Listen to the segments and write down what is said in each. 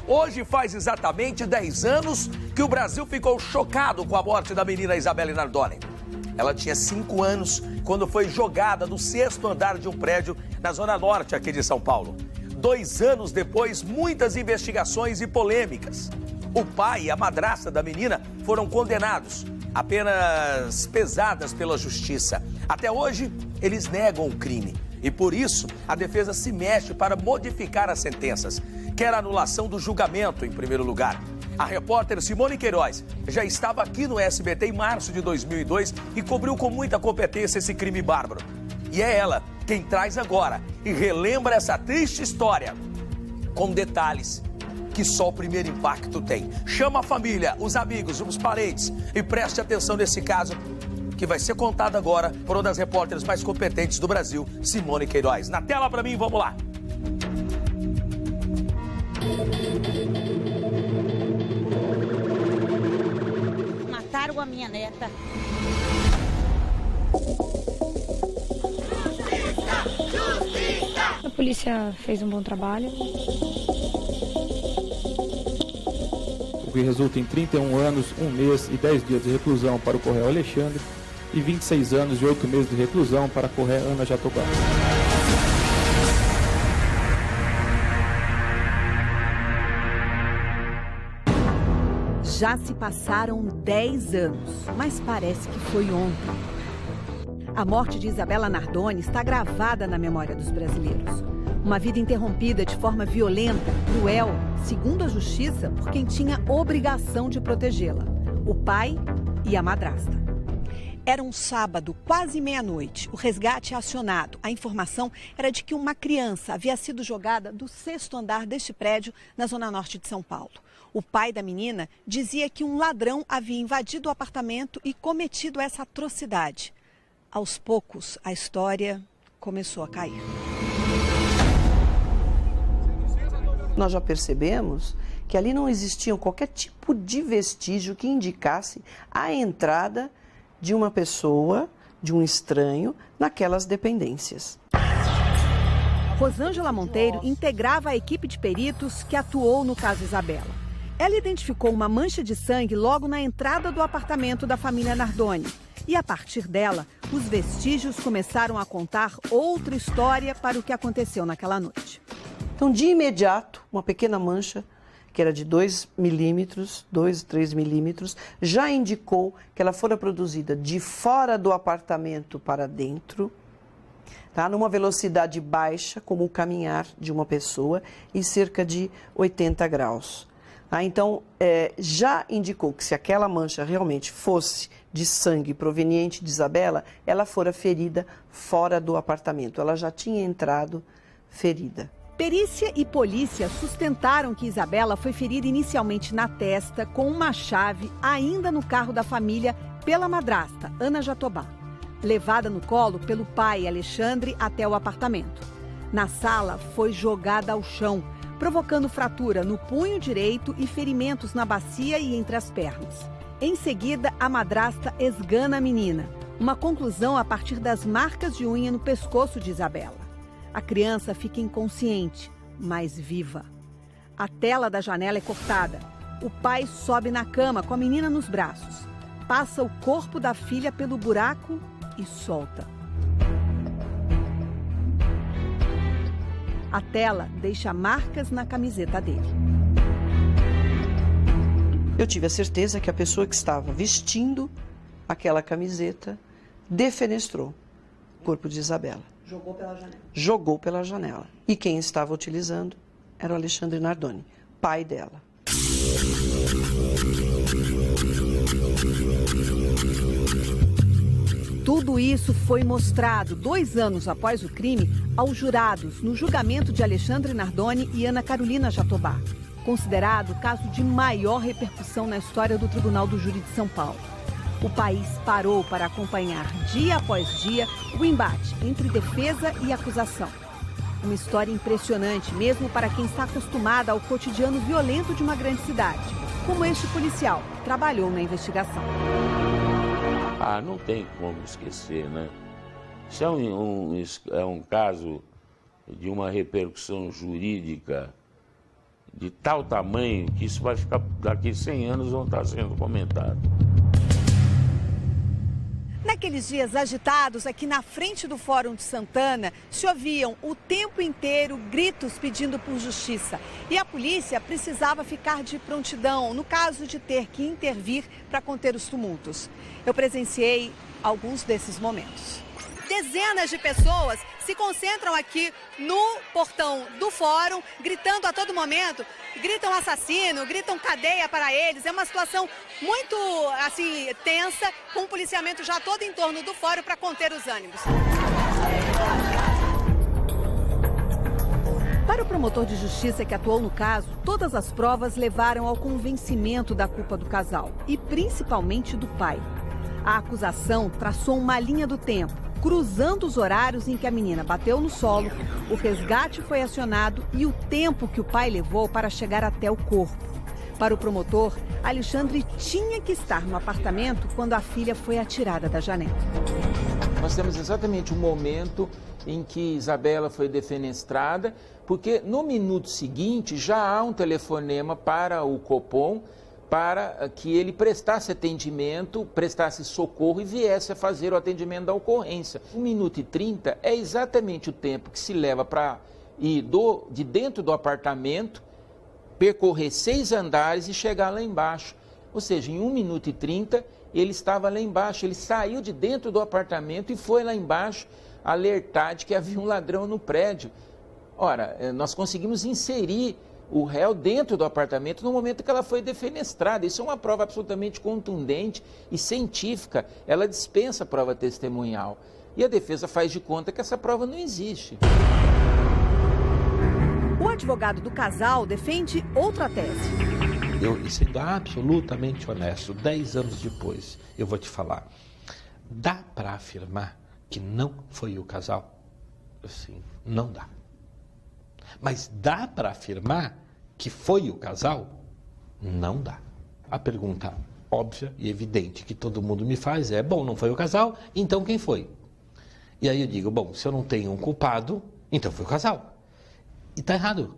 Hoje faz exatamente 10 anos que o Brasil ficou chocado com a morte da menina Isabelle Nardoni. Ela tinha 5 anos quando foi jogada do 6º andar de um prédio na Zona Norte aqui de São Paulo. 2 anos depois, muitas investigações e polêmicas. O pai e a madrasta da menina foram condenados, apenas pesadas pela justiça. Até hoje, eles negam o crime. E por isso, a defesa se mexe para modificar as sentenças. Quer a anulação do julgamento, em primeiro lugar. A repórter Simone Queiroz já estava aqui no SBT em março de 2002 e cobriu com muita competência esse crime bárbaro. E é ela quem traz agora e relembra essa triste história com detalhes que só o primeiro impacto tem. Chama a família, os amigos, os parentes e preste atenção nesse caso que vai ser contado agora por uma das repórteres mais competentes do Brasil, Simone Queiroz. Na tela para mim, vamos lá. Mataram a minha neta. A polícia fez um bom trabalho. O que resulta em 31 anos, 1 mês e 10 dias de reclusão para o Correio Alexandre e 26 anos e 8 meses de reclusão para a Correia Ana Jatobá. Já se passaram 10 anos, mas parece que foi ontem. A morte de Isabelle Nardoni está gravada na memória dos brasileiros. Uma vida interrompida de forma violenta, cruel, segundo a justiça, por quem tinha obrigação de protegê-la: o pai e a madrasta. Era um sábado, quase meia-noite. O resgate é acionado. A informação era de que uma criança havia sido jogada do 6º andar deste prédio na Zona Norte de São Paulo. O pai da menina dizia que um ladrão havia invadido o apartamento e cometido essa atrocidade. Aos poucos, a história começou a cair. Nós já percebemos que ali não existia qualquer tipo de vestígio que indicasse a entrada de uma pessoa, de um estranho, naquelas dependências. Rosângela Monteiro integrava a equipe de peritos que atuou no caso Isabela. Ela identificou uma mancha de sangue logo na entrada do apartamento da família Nardoni. E a partir dela, os vestígios começaram a contar outra história para o que aconteceu naquela noite. Então, de imediato, uma pequena mancha, que era de 2 milímetros, 2, 3 milímetros, já indicou que ela fora produzida de fora do apartamento para dentro, tá? Numa velocidade baixa, como o caminhar de uma pessoa, e cerca de 80 graus. Tá? Então, já indicou que se aquela mancha realmente fosse de sangue proveniente de Isabela, ela fora ferida fora do apartamento. Ela já tinha entrado ferida. Perícia e polícia sustentaram que Isabela foi ferida inicialmente na testa com uma chave ainda no carro da família pela madrasta, Ana Jatobá, levada no colo pelo pai, Alexandre, até o apartamento. Na sala, foi jogada ao chão, provocando fratura no punho direito e ferimentos na bacia e entre as pernas. Em seguida, a madrasta esgana a menina, uma conclusão a partir das marcas de unha no pescoço de Isabela. A criança fica inconsciente, mas viva. A tela da janela é cortada. O pai sobe na cama com a menina nos braços. Passa o corpo da filha pelo buraco e solta. A tela deixa marcas na camiseta dele. Eu tive a certeza que a pessoa que estava vestindo aquela camiseta defenestrou o corpo de Isabela. Jogou pela janela. Jogou pela janela. E quem estava utilizando era o Alexandre Nardoni, pai dela. Tudo isso foi mostrado 2 anos após o crime aos jurados no julgamento de Alexandre Nardoni e Ana Carolina Jatobá, considerado o caso de maior repercussão na história do Tribunal do Júri de São Paulo. O país parou para acompanhar dia após dia o embate entre defesa e acusação. Uma história impressionante, mesmo para quem está acostumado ao cotidiano violento de uma grande cidade, como este policial que trabalhou na investigação. Não tem como esquecer, né? Isso é um caso de uma repercussão jurídica de tal tamanho que isso vai ficar, daqui 100 anos vão estar sendo comentado. Naqueles dias agitados, aqui na frente do Fórum de Santana, se ouviam o tempo inteiro gritos pedindo por justiça. E a polícia precisava ficar de prontidão no caso de ter que intervir para conter os tumultos. Eu presenciei alguns desses momentos. Dezenas de pessoas se concentram aqui no portão do fórum, gritando a todo momento, gritam assassino, gritam cadeia para eles. É uma situação muito, assim, tensa, com o policiamento já todo em torno do fórum para conter os ânimos. Para o promotor de justiça que atuou no caso, todas as provas levaram ao convencimento da culpa do casal e principalmente do pai. A acusação traçou uma linha do tempo, cruzando os horários em que a menina bateu no solo, o resgate foi acionado e o tempo que o pai levou para chegar até o corpo. Para o promotor, Alexandre tinha que estar no apartamento quando a filha foi atirada da janela. Nós temos exatamente o momento em que Isabela foi defenestrada, porque no minuto seguinte já há um telefonema para o Copom para que ele prestasse atendimento, prestasse socorro e viesse a fazer o atendimento da ocorrência. 1 minuto e 30 é exatamente o tempo que se leva para ir de dentro do apartamento, percorrer 6 andares e chegar lá embaixo. Ou seja, em 1 minuto e 30 ele estava lá embaixo, ele saiu de dentro do apartamento e foi lá embaixo alertar de que havia um ladrão no prédio. Ora, nós conseguimos inserir o réu dentro do apartamento no momento que ela foi defenestrada. Isso é uma prova absolutamente contundente e científica. Ela dispensa a prova testemunhal. E a defesa faz de conta que essa prova não existe. O advogado do casal defende outra tese. Eu, sendo absolutamente honesto, 10 anos depois, eu vou te falar. Dá para afirmar que não foi o casal? Assim, não dá. Mas dá para afirmar que foi o casal? Não dá. A pergunta óbvia e evidente que todo mundo me faz é, bom, não foi o casal, então quem foi? E aí eu digo, bom, se eu não tenho um culpado, então foi o casal. E tá errado.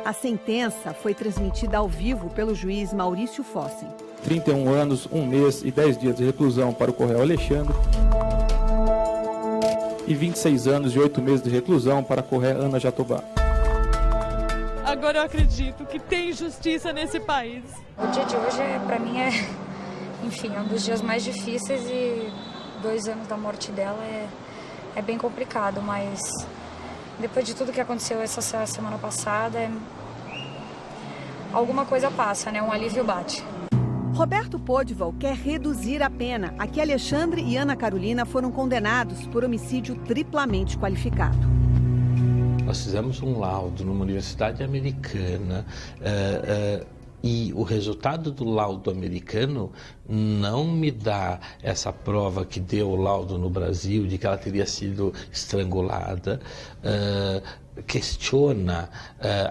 A sentença foi transmitida ao vivo pelo juiz Maurício Fossen. 31 anos, 1 mês e 10 dias de reclusão para o Correio Alexandre. E 26 anos e 8 meses de reclusão para a Correia Ana Jatobá. Agora eu acredito que tem justiça nesse país. O dia de hoje, para mim, enfim, é um dos dias mais difíceis e 2 anos da morte dela é bem complicado, mas depois de tudo que aconteceu essa semana passada, alguma coisa passa, né? Um alívio bate. Roberto Podival quer reduzir a pena a que Alexandre e Ana Carolina foram condenados por homicídio triplamente qualificado. Nós fizemos um laudo numa universidade americana e o resultado do laudo americano não me dá essa prova que deu o laudo no Brasil de que ela teria sido estrangulada. Questiona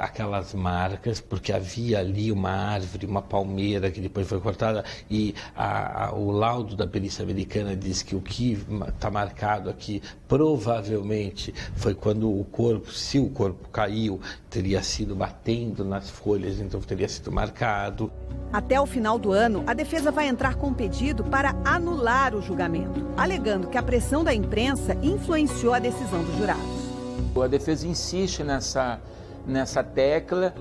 aquelas marcas, porque havia ali uma árvore, uma palmeira que depois foi cortada e o laudo da perícia americana diz que o que está marcado aqui provavelmente foi quando o corpo, se o corpo caiu, teria sido batendo nas folhas, então teria sido marcado. Até o final do ano, a defesa vai entrar com um pedido para anular o julgamento, alegando que a pressão da imprensa influenciou a decisão dos jurados. A defesa insiste nessa tecla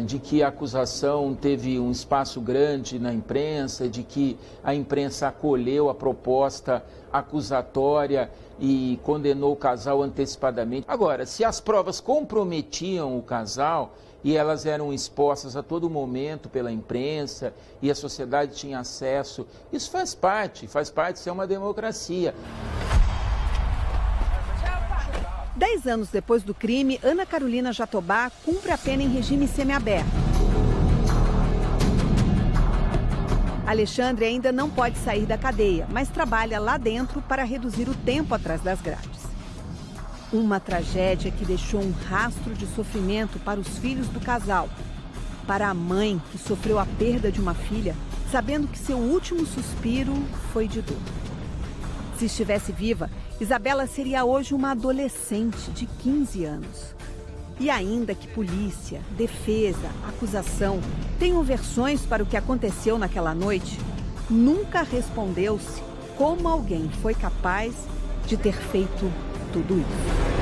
de que a acusação teve um espaço grande na imprensa, de que a imprensa acolheu a proposta acusatória e condenou o casal antecipadamente. Agora, se as provas comprometiam o casal e elas eram expostas a todo momento pela imprensa e a sociedade tinha acesso, isso faz parte de ser uma democracia. 10 anos depois do crime, Ana Carolina Jatobá cumpre a pena em regime semiaberto. Alexandre ainda não pode sair da cadeia, mas trabalha lá dentro para reduzir o tempo atrás das grades. Uma tragédia que deixou um rastro de sofrimento para os filhos do casal. Para a mãe, que sofreu a perda de uma filha, sabendo que seu último suspiro foi de dor. Se estivesse viva, Isabela seria hoje uma adolescente de 15 anos. E ainda que polícia, defesa, acusação tenham versões para o que aconteceu naquela noite, nunca respondeu-se como alguém foi capaz de ter feito tudo isso.